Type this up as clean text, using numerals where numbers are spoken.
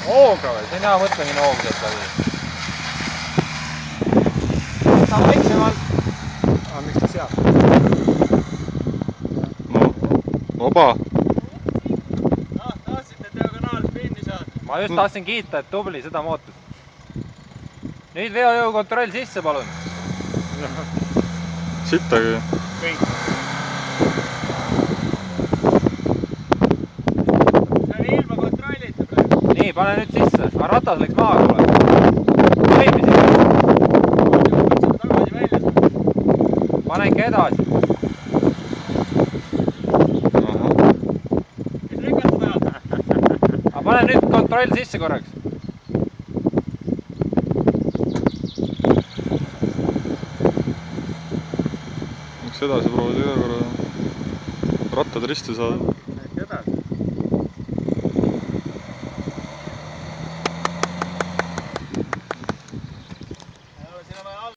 hooga või? See on hea mõte minna hoog sealt läbi. Ta on väiksemalt. Aga miks ta seab? No, oba. Tahtsite diagonaalis pinni saada. Ma just tahtsin kiita, et tubli seda mootus. Nüüd veojõukontroll sisse, palun. Sittagi. Kõik. See on ilma kontrollita praegu. Nii, pane nüüd sisse. Aga ratas läks maha kuule. Toimisid. Tagasi välja. Pane ikka edasi. Mis rikast peab? Aga pane nüüd kontroll sisse korraks. Miks edasi proovid üle korra? Rattad risti saada.